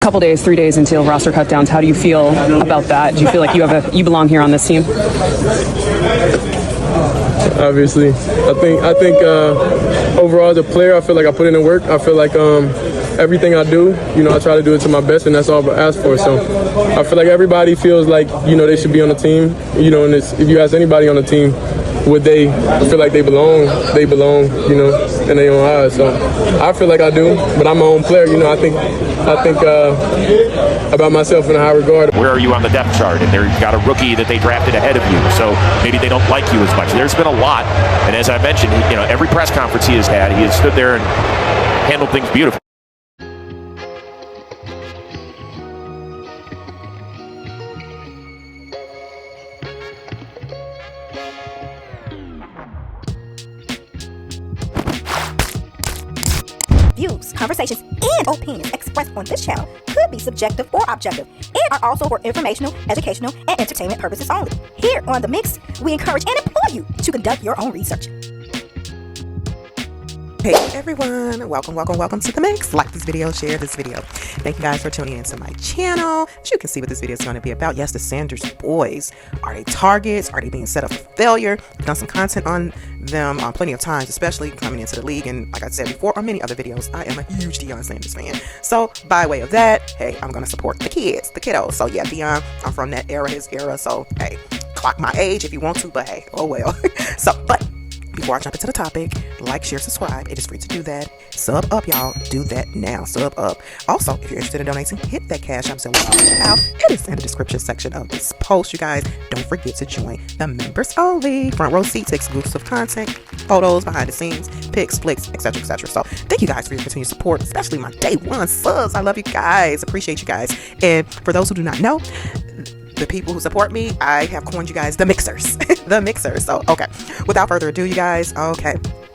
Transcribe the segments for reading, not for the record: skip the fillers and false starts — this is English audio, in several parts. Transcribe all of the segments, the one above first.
couple days, 3 days until roster cutdowns. How do you feel about that? Do you feel like you belong here on this team? Obviously, I think overall as a player, I feel like I put in the work. I feel like everything I do, I try to do it to my best, and that's all I ask for. So I feel like everybody feels like they should be on the team. And if you ask anybody on the team, would they feel like they belong? They belong, in their own eyes. So I feel like I do, but I'm my own player. I think about myself in a high regard. Where are you on the depth chart? And they've got a rookie that they drafted ahead of you, so maybe they don't like you as much. There's been a lot, and as I mentioned, every press conference he has stood there and handled things beautifully. Views, conversations, and opinions expressed on this channel could be subjective or objective and are also for informational, educational, and entertainment purposes only. Here on The Mix, we encourage and implore you to conduct your own research. Hey everyone, welcome to The Mix. Like this video, share this video. Thank you guys for tuning into my channel. As you can see what this video is going to be about. Yes, the Sanders boys. Are they targets? Are they being set up for failure? I've done some content on them plenty of times, especially coming into the league. And like I said before on many other videos, I am a huge DEION Sanders fan. So by way of that, hey, I'm going to support the kids, the kiddos. So yeah, DEION, I'm from that era, his era. So hey, clock my age if you want to, but hey, oh well. But before I jump into the topic, like, share, subscribe. It is free to do that. Sub up, y'all. Do that now. Sub up. Also, if you're interested in donating, hit that cash app out. It is in the description section of this post, you guys. Don't forget to join the members only. Front row seats, exclusive content, photos, behind the scenes, pics, flicks, etc., etc. So thank you guys for your continued support, especially my day one subs. I love you guys. Appreciate you guys. And for those who do not know, the people who support me, I have coined you guys the mixers. The mixers. So, okay. Without further ado, you guys, okay.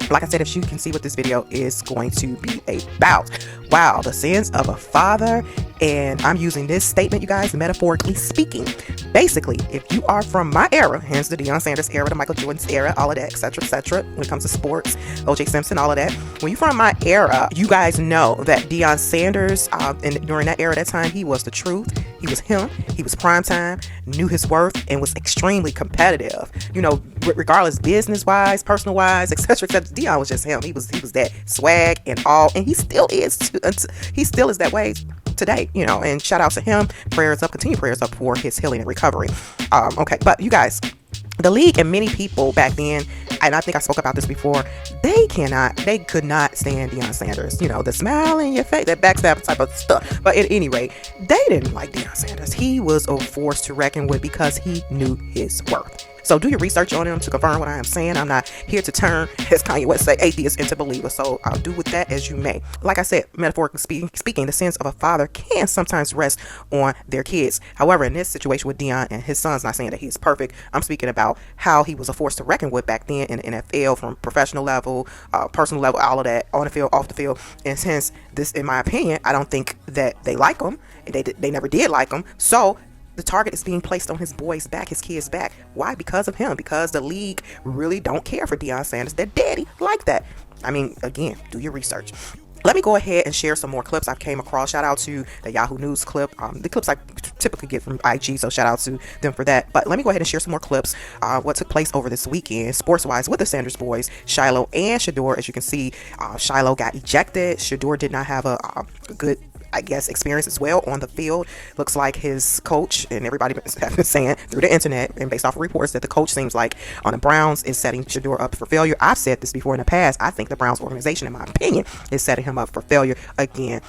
Like I said, if you can see what this video is going to be about. Wow, the sins of a father. And I'm using this statement, you guys, metaphorically speaking. Basically, if you are from my era, hence the Deion Sanders era, the Michael Jordan's era, all of that, etc., etc., when it comes to sports, O.J. Simpson, all of that. When you're from my era, you guys know that Deion Sanders, during that era, that time, he was the truth. He was him. He was prime time, knew his worth, and was extremely competitive. Regardless, business-wise, personal-wise, etc., etc. Deion was just him. He was that swag and all, and he still is. He still is that way today, and shout out to him. Prayers up, continue prayers up for his healing and recovery. Okay, but you guys, the league and many people back then, and I think I spoke about this before, they could not stand Deion Sanders. The smile in your face, that backstab type of stuff. But at any rate, they didn't like Deion Sanders. He was a force to reckon with because he knew his worth. So do your research on him to confirm what I am saying. I'm not here to turn, as Kanye West say, atheists into believers. So I'll do with that as you may. Like I said, metaphorically speaking, the sins of a father can sometimes rest on their kids. However, in this situation with Deion and his son's, not saying that he's perfect. I'm speaking about how he was a force to reckon with back then in the NFL, from professional level, personal level, all of that, on the field, off the field. And since this, in my opinion, I don't think that they like him. They never did like him. So the target is being placed on his boy's back, his kid's back. Why? Because of him. Because the league really don't care for Deion Sanders. Their daddy like that. I mean, again, do your research. Let me go ahead and share some more clips I've came across. Shout out to the Yahoo News clip. The clips I typically get from IG, so shout out to them for that. But let me go ahead and share some more clips. What took place over this weekend, sports-wise, with the Sanders boys, Shilo and Shedeur. As you can see, Shilo got ejected. Shedeur did not have a good, I guess, experience as well on the field. Looks like his coach, and everybody has been saying through the internet and based off of reports, that the coach seems like on the Browns is setting Shedeur up for failure. I've said this before in the past. I think the Browns organization, in my opinion, is setting him up for failure again.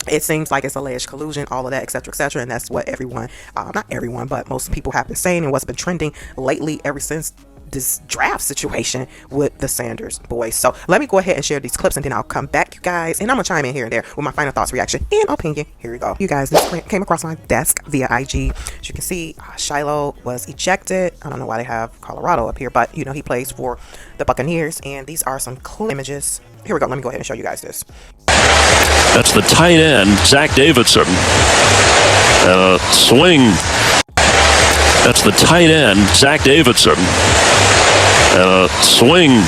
It seems like it's alleged collusion, all of that, etc., etc., and that's what everyone, not everyone, but most people have been saying, and what's been trending lately ever since this draft situation with the Sanders boys. So let me go ahead and share these clips, and then I'll come back, you guys, and I'm gonna chime in here and there with my final thoughts, reaction, and opinion. Here we go. You guys, this came across my desk via IG. As you can see, Shilo was ejected. I don't know why they have Colorado up here, but he plays for the Buccaneers, and these are some cool images. Here we go. Let me go ahead and show you guys this. That's the tight end, Zach Davidson. Swing. That's the tight end, Zach Davidson. Swing.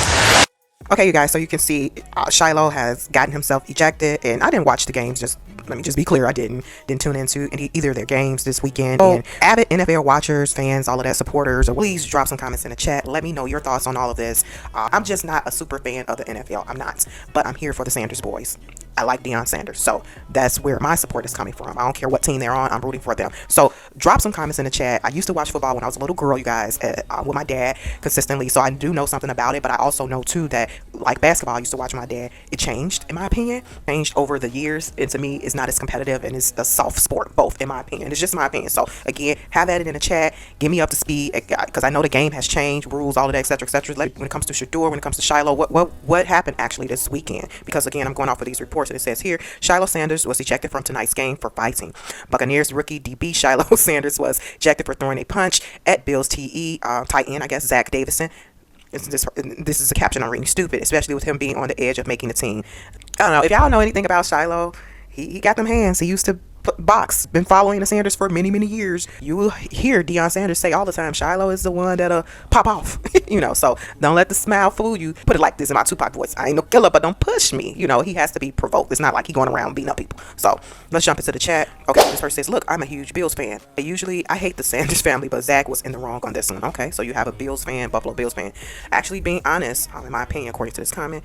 Okay, you guys, so you can see Shilo has gotten himself ejected, and I didn't watch the games, just Let me just be clear, I didn't tune into either of their games this weekend. And avid NFL watchers, fans, all of that, supporters, or please drop some comments in the chat. Let me know your thoughts on all of this. I'm just not a super fan of the NFL. I'm not, but I'm here for the Sanders boys. I like Deion Sanders, so that's where my support is coming from. I don't care what team they're on, I'm rooting for them. So drop some comments in the chat. I used to watch football when I was a little girl, you guys, with my dad consistently, so I do know something about it, but I also know too that, like basketball, I used to watch my dad. It changed, in my opinion, changed over the years, and to me, it's not as competitive, and it's a soft sport, both, in my opinion. It's just my opinion. So again, have at it in the chat, get me up to speed, because I know the game has changed, rules, all of that, etc., etc. Like when it comes to Shedeur, when it comes to Shiloh, what happened actually this weekend? Because again, I'm going off of these reports, and it says here, Shilosanders was ejected from tonight's game for fighting. Buccaneers rookie DB Shilosanders was ejected for throwing a punch at Bills tight end, I guess, Zach Davison. This is a caption I'm reading. Stupid, especially with him being on the edge of making the team. I don't know if y'all know anything about Shiloh. He got them hands. He used to box. Been following the Sanders for many years. You will hear Deion Sanders say all the time, Shiloh is the one that'll pop off. So don't let the smile fool you. Put it like this in my Tupac voice: I ain't no killer, but don't push me. He has to be provoked. It's not like he going around beating up people. So let's jump into the chat. Okay, this person says, look, I'm a huge Bills fan. I hate the Sanders family, but Zach was in the wrong on this one. Okay, so you have a Bills fan, Buffalo Bills fan. Actually, being honest, in my opinion, according to this comment,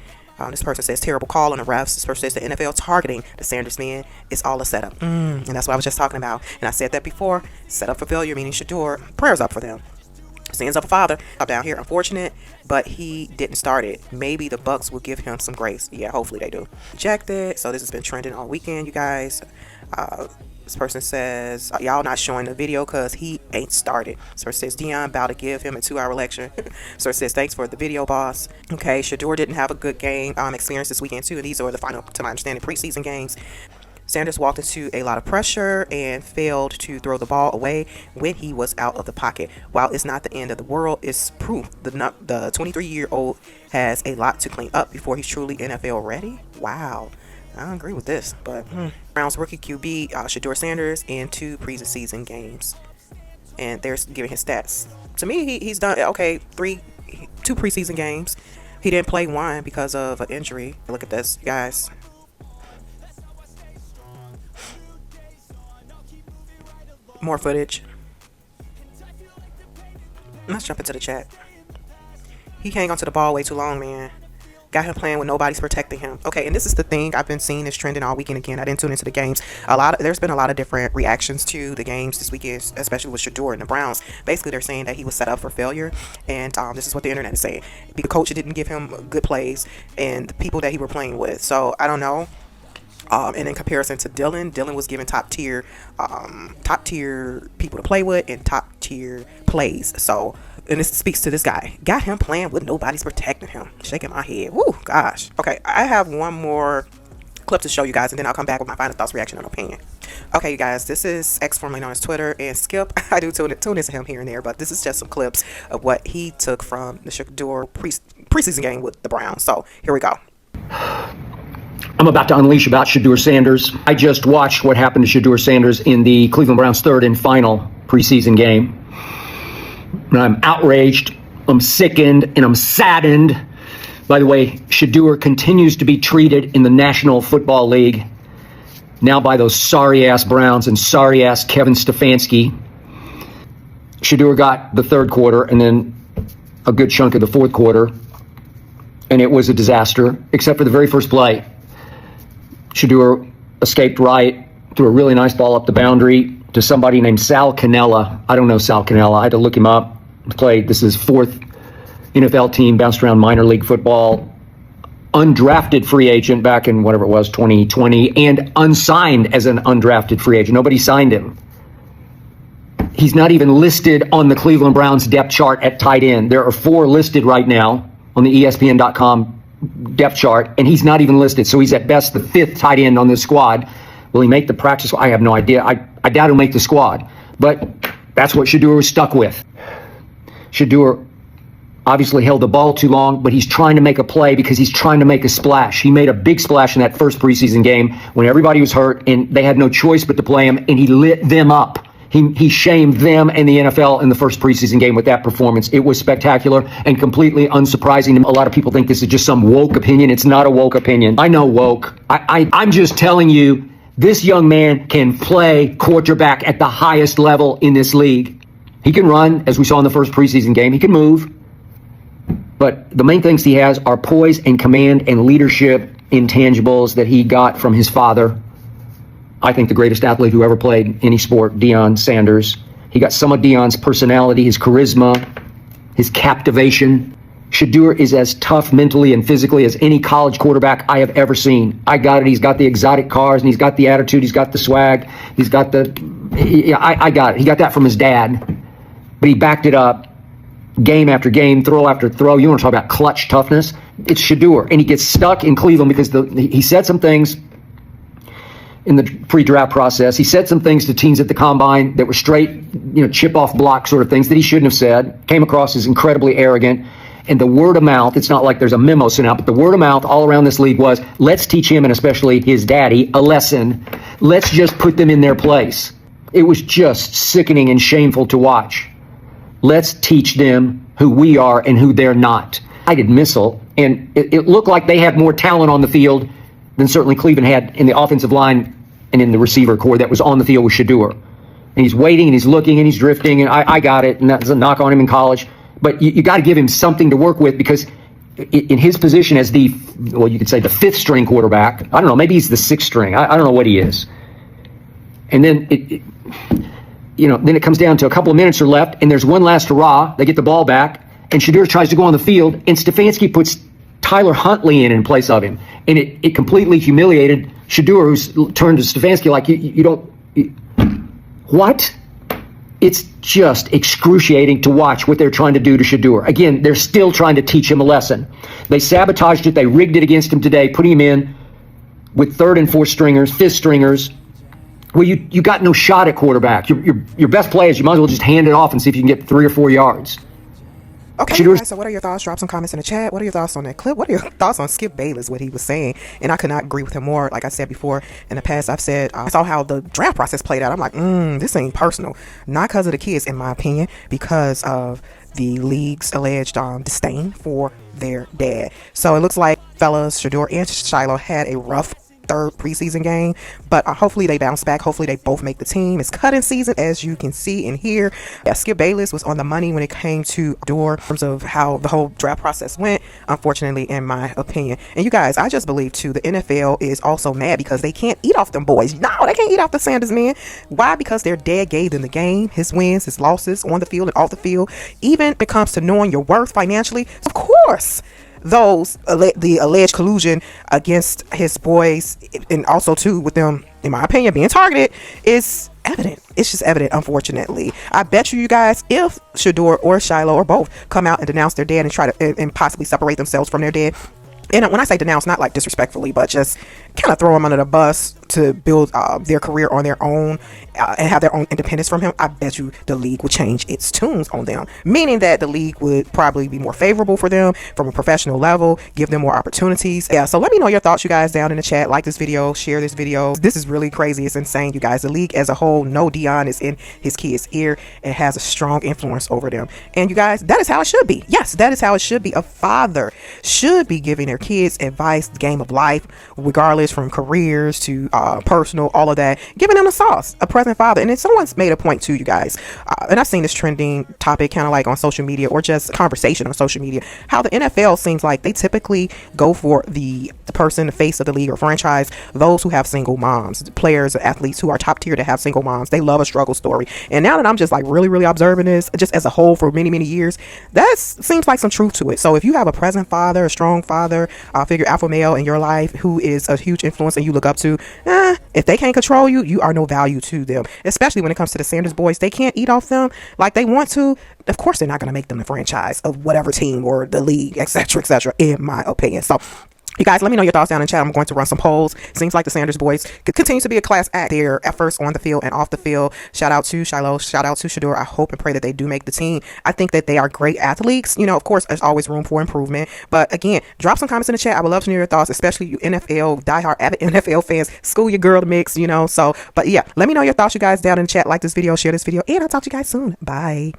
this person says terrible call on the refs. This person says the NFL targeting the Sanders men is all a setup. And that's what I was just talking about. And I said that before. Set up for failure, meaning Shedeur. Prayers up for them. Sins of a father up down here. Unfortunate, but he didn't start it. Maybe the Bucks will give him some grace. Yeah, hopefully they do. Rejected. So this has been trending all weekend, you guys. This person says, y'all not showing the video because he ain't started. This person says, Deion about to give him a 2-hour lecture. This person says, thanks for the video, boss. Okay, Shedeur didn't have a good game experience this weekend, too. These are the final, to my understanding, preseason games. Sanders walked into a lot of pressure and failed to throw the ball away when he was out of the pocket. While it's not the end of the world, it's proof the 23-year-old has a lot to clean up before he's truly NFL ready. Wow. I don't agree with this, but Browns rookie QB Shedeur Sanders in 2 preseason games, and they're giving his stats. To me, he's done okay. 2 preseason games. He didn't play 1 because of an injury. Look at this, guys. More footage. Let's jump into the chat. He hang onto the ball way too long, man. Got him playing with nobody's protecting him. Okay, and this is the thing I've been seeing this trending all weekend. Again, I didn't tune into the games. There's been a lot of different reactions to the games this weekend, especially with Shedeur and the Browns. Basically, they're saying that he was set up for failure, and this is what the internet is saying. The coach didn't give him good plays, and the people that he were playing with. So I don't know. And in comparison to Dylan was given top tier people to play with and top tier plays. So, and this speaks to this guy. Got him playing with nobody's protecting him. Shaking my head. Woo, gosh. Okay, I have one more clip to show you guys, and then I'll come back with my final thoughts, reaction, and opinion. Okay, you guys, this is X, formerly known as Twitter, and Skip. I do tune into him here and there, but this is just some clips of what he took from the Shedeur preseason game with the Browns. So, here we go. I'm about to unleash about Shedeur Sanders. I just watched what happened to Shedeur Sanders in the Cleveland Browns' 3rd and final preseason game. And I'm outraged, I'm sickened, and I'm saddened. By the way, Shedeur continues to be treated in the National Football League now by those sorry-ass Browns and sorry-ass Kevin Stefanski. Shedeur got the 3rd quarter and then a good chunk of the 4th quarter, and it was a disaster, except for the very first play. Shedeur escaped right, threw a really nice ball up the boundary to somebody named Sal Cannella. I don't know Sal Cannella. I had to look him up. Played, this is his 4th NFL team, bounced around minor league football, undrafted free agent back in whatever it was, 2020, and unsigned as an undrafted free agent. Nobody signed him. He's not even listed on the Cleveland Browns depth chart at tight end. There are 4 listed right now on the ESPN.com depth chart, and he's not even listed. So he's at best the 5th tight end on this squad. Will he make the practice? I have no idea. I doubt he'll make the squad, but that's what Shedeur was stuck with. Shedeur obviously held the ball too long, but he's trying to make a play because he's trying to make a splash. He made a big splash in that first preseason game when everybody was hurt and they had no choice but to play him, and he lit them up. He shamed them and the NFL in the first preseason game with that performance. It was spectacular and completely unsurprising. A lot of people think this is just some woke opinion. It's not a woke opinion. I know woke. I'm just telling you This young man can play quarterback at the highest level in this league. He can run, as we saw in the first preseason game. He can move. But the main things he has are poise and command and leadership intangibles that he got from his father. I think the greatest athlete who ever played any sport, DEION Sanders. He got some of DEION's personality, his charisma, his captivation. Shedeur is as tough mentally and physically as any college quarterback I have ever seen. I got it. He's got the exotic cars, and he's got the attitude. He's got the swag. He's got the... I got it. He got that from his dad. But he backed it up game after game, throw after throw. You want to talk about clutch toughness? It's Shedeur. And he gets stuck in Cleveland because he said some things in the pre-draft process. He said some things to teams at the combine that were straight, chip off block sort of things that he shouldn't have said. Came across as incredibly arrogant. And the word of mouth, it's not like there's a memo sent out, but the word of mouth all around this league was, let's teach him, and especially his daddy, a lesson. Let's just put them in their place. It was just sickening and shameful to watch. Let's teach them who we are and who they're not. I did missile, and it looked like they had more talent on the field than certainly Cleveland had in the offensive line and in the receiver core that was on the field with Shedeur. And he's waiting, and he's looking, and he's drifting, and I got it, and that's a knock on him in college. But you got to give him something to work with, because in his position as you could say the fifth string quarterback, I don't know, maybe he's the sixth string. I don't know what he is. And then then it comes down to a couple of minutes are left, and there's one last hurrah. They get the ball back, and Shedeur tries to go on the field, and Stefanski puts Tyler Huntley in place of him. And it completely humiliated Shedeur, who's turned to Stefanski like, you don't... What? It's just excruciating to watch what they're trying to do to Shedeur. Again, they're still trying to teach him a lesson. They sabotaged it. They rigged it against him today, putting him in with third and fourth stringers, fifth stringers. Well, you got no shot at quarterback. Your best play is you might as well just hand it off and see if you can get 3 or 4 yards. Okay, guys, so what are your thoughts? Drop some comments in the chat. What are your thoughts on that clip? What are your thoughts on Skip-Bayless, what he was saying? And I could not agree with him more. Like I said before, in the past, I've said, I saw how the draft process played out. I'm like, this ain't personal. Not because of the kids, in my opinion, because of the league's alleged disdain for their dad. So it looks like fellas, Shedeur and Shiloh had a rough third preseason game, but hopefully they bounce back. Hopefully they both make the team. It's cutting season, as you can see and hear. Yeah, Skip-Bayless was on the money when it came to Shedeur in terms of how the whole draft process went, unfortunately, in my opinion. And you guys, I just believe too, the NFL is also mad because they can't eat off them boys. No, they can't eat off the Sanders men. Why? Because their dad gave them the game, his wins, his losses on the field and off the field. Even when it comes to knowing your worth financially, of course, the alleged collusion against his boys, and also too with them, in my opinion, being targeted, is evident. It's just evident, unfortunately. I bet you guys, if Shedeur or Shiloh or both come out and denounce their dad and try to and possibly separate themselves from their dad, and when I say denounce, not like disrespectfully, but just kind of throw them under the bus to build their career on their own and have their own independence from him, I bet you the league would change its tunes on them, meaning that the league would probably be more favorable for them from a professional level, give them more opportunities. Yeah, so let me know your thoughts, you guys, down in the chat. Like this video, share this video. This is really crazy. It's insane, you guys. The league as a whole, no, DEION is in his kids' ear and has a strong influence over them. And you guys, that is how it should be. Yes, that is how it should be. A father should be giving their kids advice, the game of life, regardless, from careers to personal, all of that, giving them the sauce, a present father. And then someone's made a point too, you guys, and I've seen this trending topic kind of like on social media or just conversation on social media, how the NFL seems like they typically go for the person, the face of the league or franchise, those who have single moms, players, athletes who are top tier to have single moms. They love a struggle story. And now that I'm just like really observing this just as a whole for many years, that seems like some truth to it. So if you have a present father, a strong father figure, alpha male in your life who is a huge influence and you look up to, if they can't control you, you are no value to them. Especially when it comes to the Sanders boys, they can't eat off them like they want to. Of course they're not going to make them the franchise of whatever team or the league, etc., in my opinion. So you guys, let me know your thoughts down in the chat. I'm going to run some polls. Seems like the Sanders boys continue to be a class act. Their efforts on the field and off the field. Shout out to Shiloh. Shout out to Shedeur. I hope and pray that they do make the team. I think that they are great athletes. Of course, there's always room for improvement. But again, drop some comments in the chat. I would love to know your thoughts, especially you NFL, diehard avid NFL fans. School your girl to mix, So, but yeah, let me know your thoughts, you guys, down in the chat. Like this video, share this video, and I'll talk to you guys soon. Bye.